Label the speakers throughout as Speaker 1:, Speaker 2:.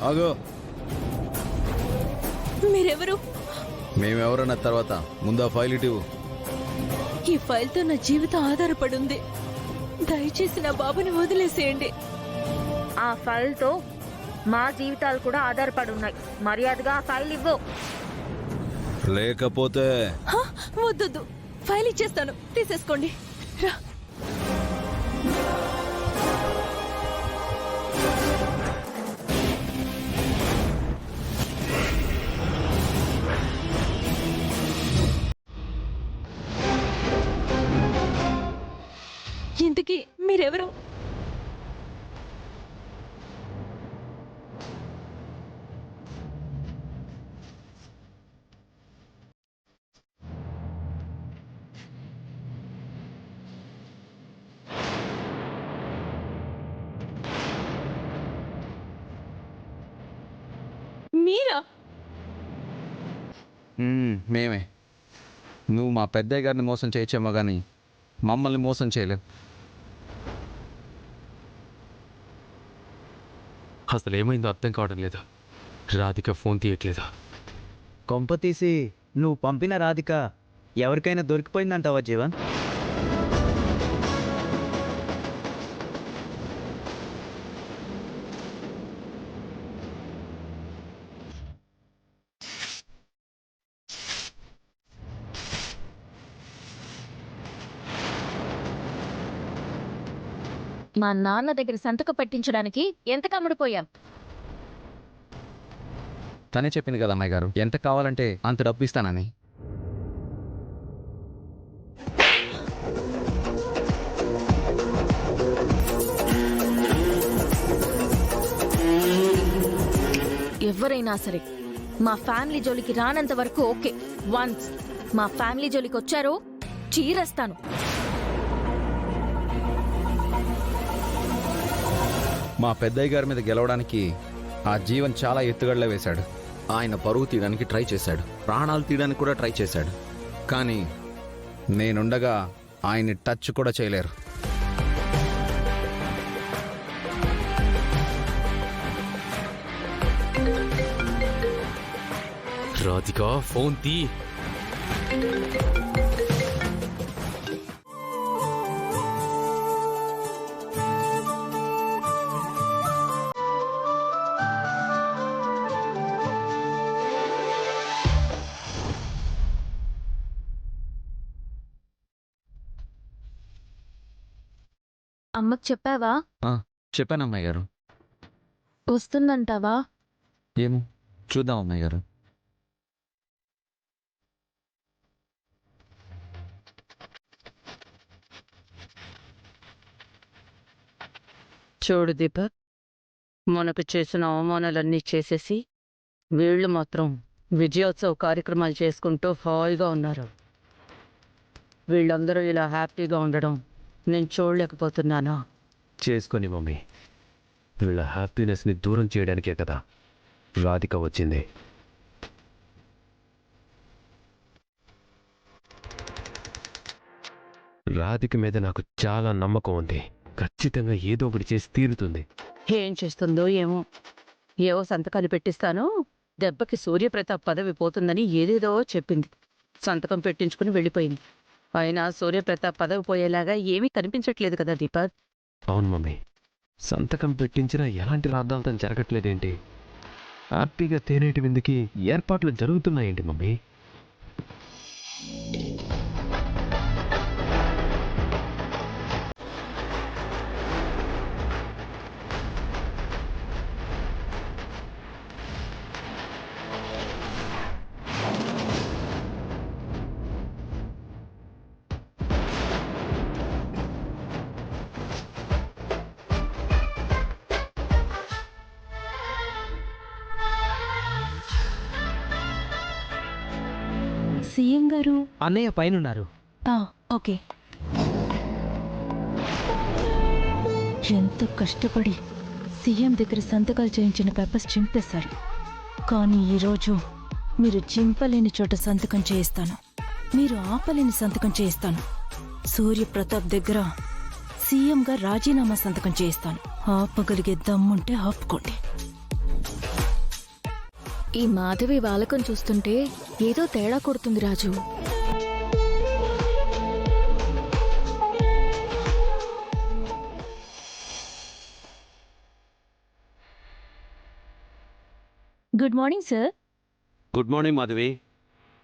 Speaker 1: ఆగో.
Speaker 2: మీరెవరు?
Speaker 1: మేమెవరన్న తర్వాత ముందు ఆ ఫైల్ ఇటు.
Speaker 2: ఈ ఫైల్తో నా జీవితం ఆధారపడి ఉంది. దయచేసి నా బాబుని వదిలేసేయండి.
Speaker 3: ఆ ఫైల్తో మా జీవితాలు కూడా ఆధారపడి ఉన్నాయి. మర్యాదగా ఆ ఫైల్ ఇవ్వు.
Speaker 1: లేకపోతే
Speaker 2: వద్దొద్దు, ఫైల్ ఇచ్చేస్తాను, తీసేసుకోండి. రా. ఇంతకీ మీరెవరు? మీరా?
Speaker 1: మేమే. నువ్వు మా పెద్దయ్య గారిని మోసం చేయొచ్చేమో కానీ మమ్మల్ని మోసం చేయలేవు.
Speaker 4: అసలు ఏమైందో అర్థం కావడం లేదు. రాధిక ఫోన్ తీయట్లేదు.
Speaker 5: కొంప తీసి నువ్వు పంపిన రాధిక ఎవరికైనా దొరికిపోయిందంటావా జీవన్?
Speaker 3: మా నాన్న దగ్గర సంతకం పెట్టించడానికి ఎంత కమ్ముడిపోయాం.
Speaker 1: తనే చెప్పింది కదా అమ్మాయి గారు, ఎంత కావాలంటే అంత డబ్బు ఇస్తానని.
Speaker 3: ఎవరైనా సరే మా ఫ్యామిలీ జోలికి రానంత వరకు ఓకే. వన్స్ మా ఫ్యామిలీ జోలికి వచ్చారో చీరేస్తాను.
Speaker 1: మా పెద్దయ్య గారి మీద గెలవడానికి ఆ జీవన్ చాలా ఎత్తుగడలే వేశాడు. ఆయన పరువు తీయడానికి ట్రై చేశాడు, ప్రాణాలు తీయడానికి కూడా ట్రై చేశాడు. కానీ నేనుండగా ఆయన్ని టచ్ కూడా చేయలేరు.
Speaker 4: రాధిక ఫోన్ తీ.
Speaker 3: అమ్మకు చెప్పావా?
Speaker 1: చెప్పాను అమ్మాయి గారు.
Speaker 3: వస్తుందంటావా?
Speaker 1: ఏమో చూద్దాం అమ్మాయి గారు.
Speaker 6: చూడు దీపక్, మనకు చేసిన అవమానాలన్నీ చేసేసి వీళ్ళు మాత్రం విజయోత్సవ కార్యక్రమాలు చేసుకుంటూ హాయిగా ఉన్నారు. వీళ్ళందరూ ఇలా హ్యాపీగా ఉండడం నేను చూడలేకపోతున్నానా?
Speaker 4: చేసుకొని మమ్మీ, వీళ్ళ హ్యాపీనెస్ని దూరం చేయడానికే కదా రాధిక వచ్చింది. రాధిక మీద నాకు చాలా నమ్మకం ఉంది. ఖచ్చితంగా ఏదో ఒకటి చేసి తీరుతుంది.
Speaker 6: ఏం చేస్తుందో ఏమో. ఏవో సంతకాలు పెట్టిస్తాను, దెబ్బకి సూర్యప్రతాప్ పదవి పోతుందని ఏదేదో చెప్పింది. సంతకం పెట్టించుకుని వెళ్ళిపోయింది. అయినా సూర్యప్రతాప్ పదవి పోయేలాగా ఏమీ కనిపించట్లేదు కదా దీపక్.
Speaker 4: అవును మమ్మీ, సంతకం పెట్టించినా ఎలాంటి రాద్ధాంతం జరగట్లేదేంటి? హ్యాపీగా తేనేటి విందుకి ఏర్పాట్లు జరుగుతున్నాయేంటి మమ్మీ?
Speaker 2: సీఎం గారు
Speaker 5: అన్నయ్య పైనున్నారు.
Speaker 2: ఓకే. ఎంతో కష్టపడి సీఎం దగ్గర సంతకాలు చేయించిన పేపర్స్ చింపేశారు. కానీ ఈరోజు మీరు చింపలేని చోట సంతకం చేయిస్తాను, మీరు ఆపలేని సంతకం చేయిస్తాను. సూర్యప్రతాప్ దగ్గర సీఎంగా రాజీనామా సంతకం చేయిస్తాను. ఆపగలిగే దమ్ముంటే ఆపుకోండి.
Speaker 3: ఈ మాధవి వాలకం చూస్తుంటే ఏదో తేడా కొడుతుంది Raju.
Speaker 2: Good morning sir.
Speaker 7: Good morning Madhavi.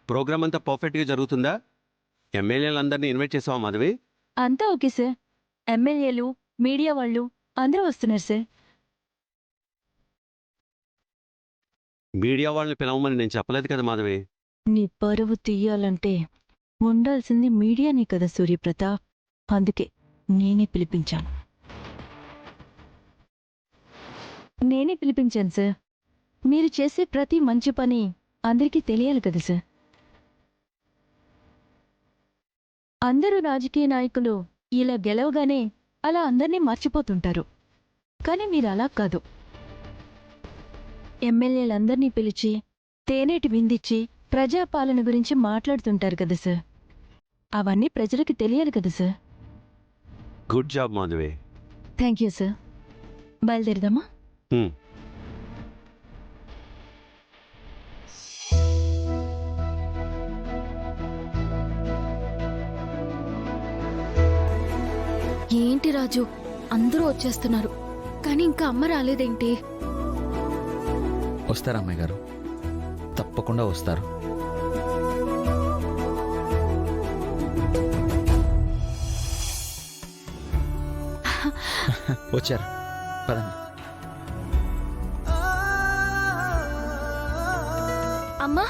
Speaker 7: Program అంతా పర్ఫెక్ట్గా జరుగుతుందా? ఎమ్మెల్యేలందరినీ ఇన్వైట్ చేసావా మాధవి?
Speaker 2: అంతా ఓకే సార్. ఎమ్మెల్యేలు, మీడియా వాళ్ళు అందరూ వస్తున్నారు సార్.
Speaker 7: మీడియా వాళ్ళని పిలవమని నేను చెప్పలేదు కదా మాధవి.
Speaker 2: నీ పరువు తీయాలంటే ఉండాల్సింది మీడియానే కదా సూర్యప్రతాప్. అందుకే నేనే పిలిపించాను. సార్. మీరు చేసే ప్రతి మంచి పని అందరికీ తెలియాలి కదా సార్. అందరూ రాజకీయ నాయకులు ఇలా గెలవగానే అలా అందర్నీ మర్చిపోతుంటారు. కానీ మీరు అలా కాదు. ఎమ్మెల్యేలందర్నీ పిలిచి తేనేటి విందిచ్చి ప్రజాపాలన గురించి మాట్లాడుతుంటారు కదా సార్. అవన్నీ ప్రజలకి తెలియాలి కదా sir.
Speaker 7: Good job Madhavi.
Speaker 2: Thank you sir. బయలుదేరదామా?
Speaker 7: హ్మ్.
Speaker 3: ఏంటి రాజు, అందరూ వచ్చేస్తున్నారు కానీ ఇంకా అమ్మ రాలేదేంటి?
Speaker 1: వస్తారు అమ్మాయి గారు, తప్పకుండా వస్తారు. వచ్చారు, పదండి.
Speaker 3: అమ్మా